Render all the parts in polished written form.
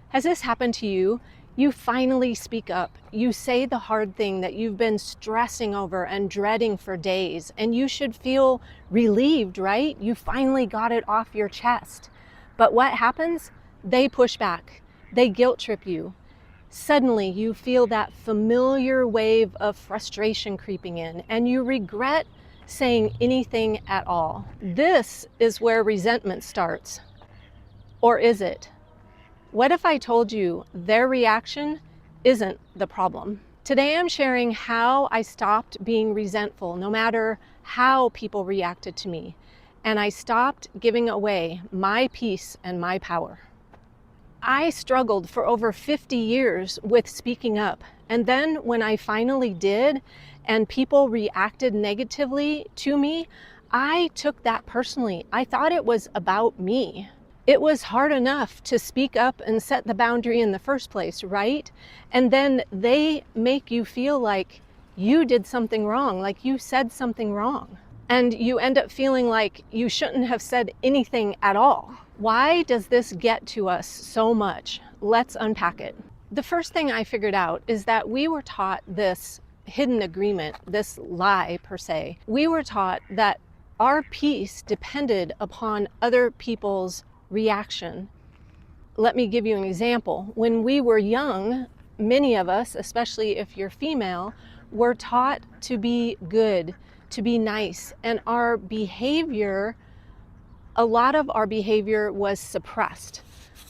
Has this happened to you? You finally speak up. You say the hard thing that you've been stressing over and dreading for days, and you should feel relieved, right? You finally got it off your chest. But what happens? They push back. They guilt trip you. Suddenly you feel that familiar wave of frustration creeping in, and you regret saying anything at all. This is where resentment starts. Or is it? What if I told you their reaction isn't the problem? Today I'm sharing how I stopped being resentful no matter how people reacted to me, and I stopped giving away my peace and my power. I struggled for over 50 years with speaking up, and then when I finally did and people reacted negatively to me, I took that personally. I thought it was about me. It was hard enough to speak up and set the boundary in the first place, right? And then they make you feel like you did something wrong, like you said something wrong. And you end up feeling like you shouldn't have said anything at all. Why does this get to us so much? Let's unpack it. The first thing I figured out is that we were taught this hidden agreement, this lie per se. We were taught that our peace depended upon other people's reaction. Let me give you an example. When we were young, many of us, especially if you're female, were taught to be good, to be nice, and our behavior, a lot of our behavior was suppressed.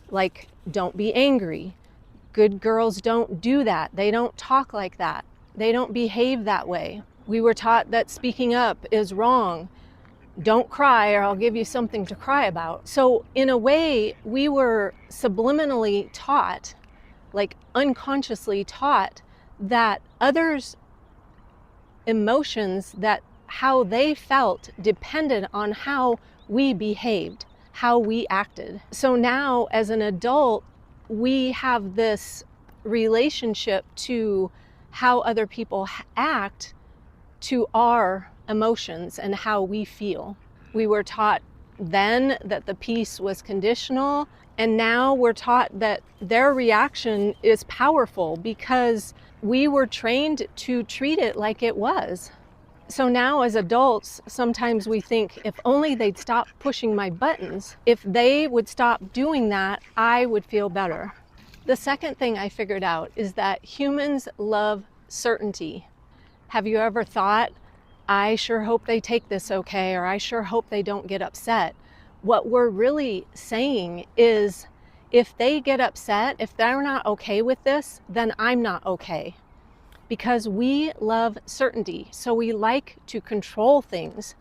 Like, don't be angry. Good girls don't do that. They don't talk like that. They don't behave that way. We were taught that speaking up is wrong. Don't cry or I'll give you something to cry about. So in a way, we were subliminally taught, like unconsciously taught, that others' emotions, that how they felt depended on how we behaved, how we acted. So now as an adult, we have this relationship to how other people act to our emotions and how we feel. We were taught then that the peace was conditional, and now we're taught that their reaction is powerful because we were trained to treat it like it was. So now as adults, sometimes we think, if only they'd stop pushing my buttons, if they would stop doing that, I would feel better. The second thing I figured out is that humans love certainty. Have you ever thought, I sure hope they take this okay, or I sure hope they don't get upset? What we're really saying is, if they get upset, if they're not okay with this, then I'm not okay. Because we love certainty, so we like to control things.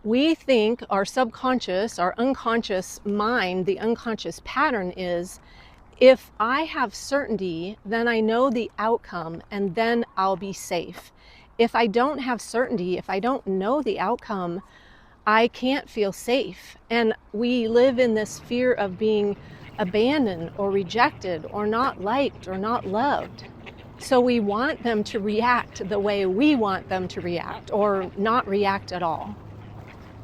We think our subconscious, our unconscious mind, the unconscious pattern is, if I have certainty, then I know the outcome and then I'll be safe. If I don't have certainty, if I don't know the outcome, I can't feel safe. And we live in this fear of being abandoned or rejected or not liked or not loved. So we want them to react the way we want them to react, or not react at all.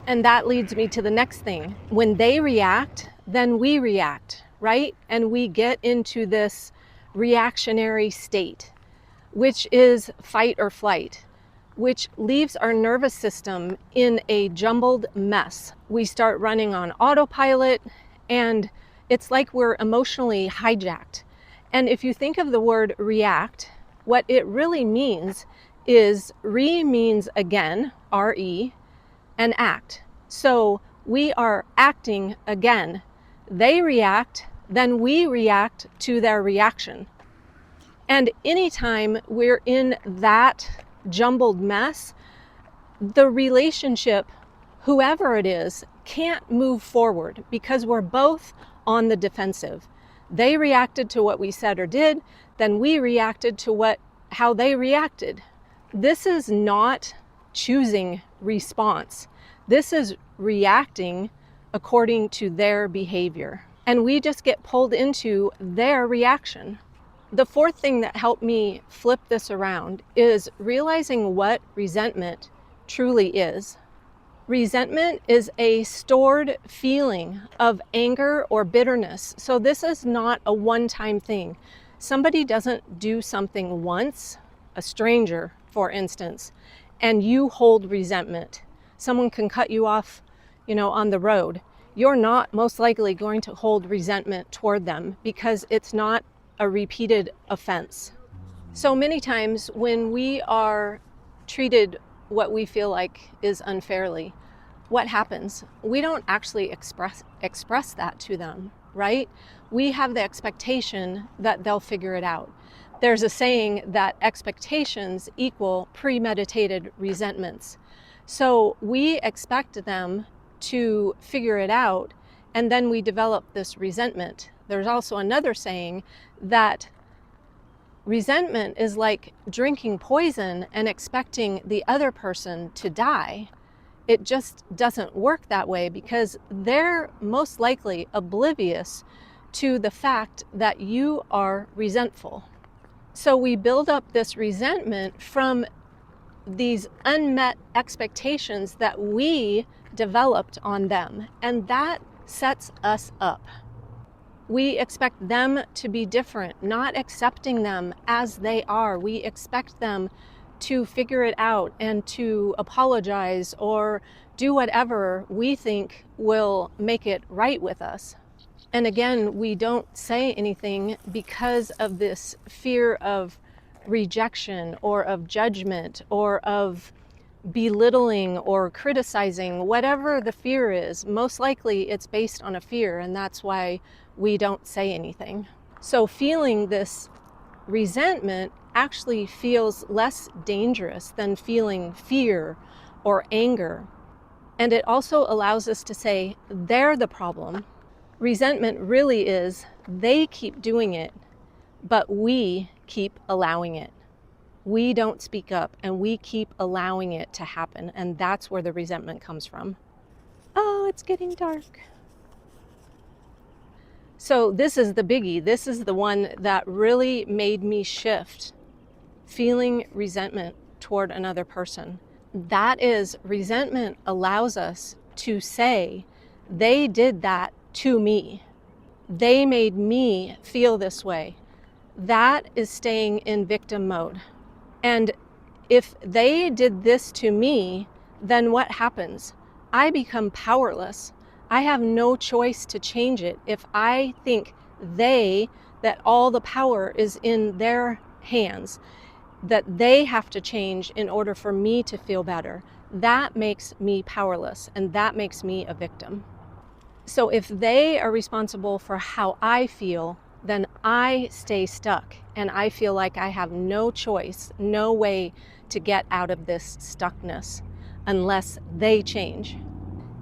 And that leads me to the next thing. When they react, then we react, right? And we get into this reactionary state, which is fight or flight, which leaves our nervous system in a jumbled mess. We start running on autopilot, and it's like we're emotionally hijacked. And if you think of the word react, what it really means is means again, R-E, and act. So we are acting again. They react, then we react to their reaction. And anytime we're in that jumbled mess, the relationship, whoever it is, can't move forward because we're both on the defensive. They reacted to what we said or did, then we reacted to how they reacted. This is not choosing response. This is reacting according to their behavior. And we just get pulled into their reaction. The fourth thing that helped me flip this around is realizing what resentment truly is. Resentment is a stored feeling of anger or bitterness. So this is not a one-time thing. Somebody doesn't do something once, a stranger, for instance, and you hold resentment. Someone can cut you off, on the road. You're not most likely going to hold resentment toward them because it's not a repeated offense. So many times when we are treated what we feel like is unfairly, what happens? We don't actually express that to them, right? We have the expectation that they'll figure it out. There's a saying that expectations equal premeditated resentments. So we expect them to figure it out, and then we develop this resentment. There's also another saying that resentment is like drinking poison and expecting the other person to die. It just doesn't work that way because they're most likely oblivious to the fact that you are resentful. So we build up this resentment from these unmet expectations that we developed on them, and that sets us up. We expect them to be different, not accepting them as they are. We expect them to figure it out and to apologize or do whatever we think will make it right with us. And again, we don't say anything because of this fear of rejection or of judgment or of belittling or criticizing. Whatever the fear is, most likely it's based on a fear, and that's why we don't say anything. So feeling this resentment actually feels less dangerous than feeling fear or anger. And it also allows us to say, they're the problem. Resentment really is, they keep doing it, but we keep allowing it. We don't speak up and we keep allowing it to happen. And that's where the resentment comes from. Oh, it's getting dark. So this is the biggie. This is the one that really made me shift feeling resentment toward another person. That is, resentment allows us to say, they did that to me. They made me feel this way. That is staying in victim mode. And if they did this to me, then what happens? I become powerless. I have no choice to change it if I think that all the power is in their hands, that they have to change in order for me to feel better. That makes me powerless, and that makes me a victim. So if they are responsible for how I feel, then I stay stuck and I feel like I have no choice, no way to get out of this stuckness unless they change.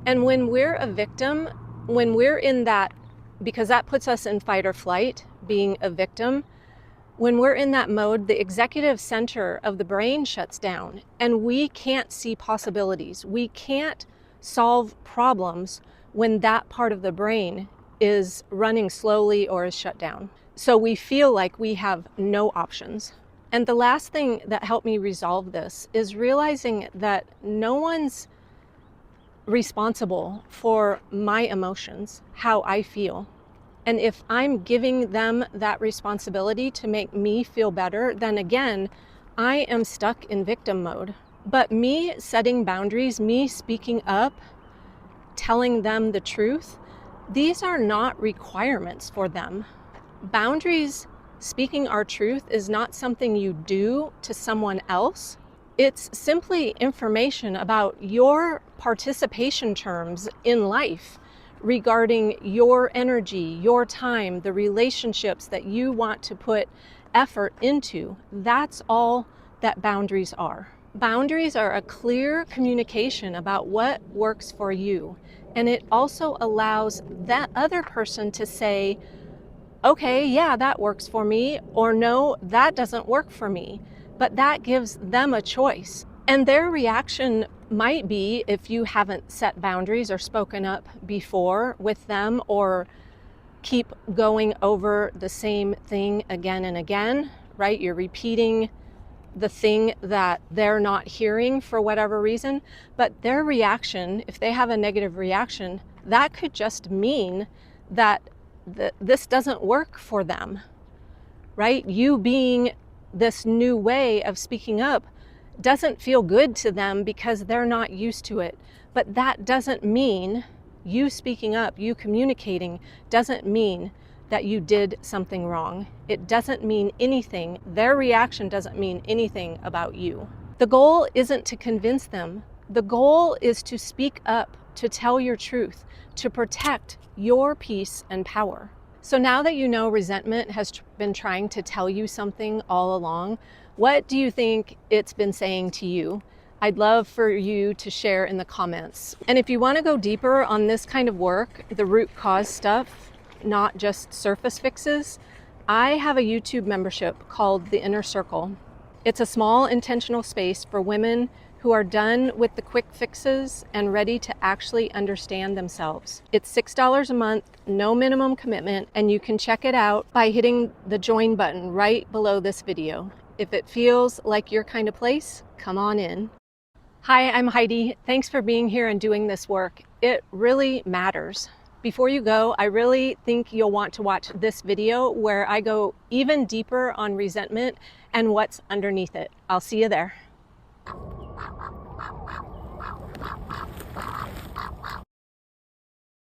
And when we're a victim, when we're in that, because that puts us in fight or flight, being a victim, when we're in that mode, the executive center of the brain shuts down and we can't see possibilities. We can't solve problems when that part of the brain is running slowly or is shut down. So we feel like we have no options. And the last thing that helped me resolve this is realizing that no one's responsible for my emotions, how I feel. And if I'm giving them that responsibility to make me feel better, then again, I am stuck in victim mode. But me setting boundaries, me speaking up, telling them the truth, these are not requirements for them. Boundaries, speaking our truth, is not something you do to someone else. It's simply information about your participation terms in life regarding your energy, your time, the relationships that you want to put effort into. That's all that boundaries are. Boundaries are a clear communication about what works for you. And it also allows that other person to say, okay, yeah, that works for me, or no, that doesn't work for me. But that gives them a choice. And their reaction might be, if you haven't set boundaries or spoken up before with them, or keep going over the same thing again and again, right? You're repeating the thing that they're not hearing for whatever reason, but their reaction, if they have a negative reaction, that could just mean that this doesn't work for them, right? You being this new way of speaking up doesn't feel good to them because they're not used to it. But that doesn't mean you speaking up, you communicating, doesn't mean that you did something wrong. It doesn't mean anything. Their reaction doesn't mean anything about you. The goal isn't to convince them. The goal is to speak up, to tell your truth, to protect your peace and power. So now that you know resentment has been trying to tell you something all along, what do you think it's been saying to you? I'd love for you to share in the comments. And if you want to go deeper on this kind of work, the root cause stuff, not just surface fixes, I have a YouTube membership called The Inner Circle. It's a small intentional space for women who are done with the quick fixes and ready to actually understand themselves. It's $6 a month, no minimum commitment, and you can check it out by hitting the join button right below this video. If it feels like your kind of place, come on in. Hi, I'm Heidi. Thanks for being here and doing this work. It really matters. Before you go, I really think you'll want to watch this video where I go even deeper on resentment and what's underneath it. I'll see you there.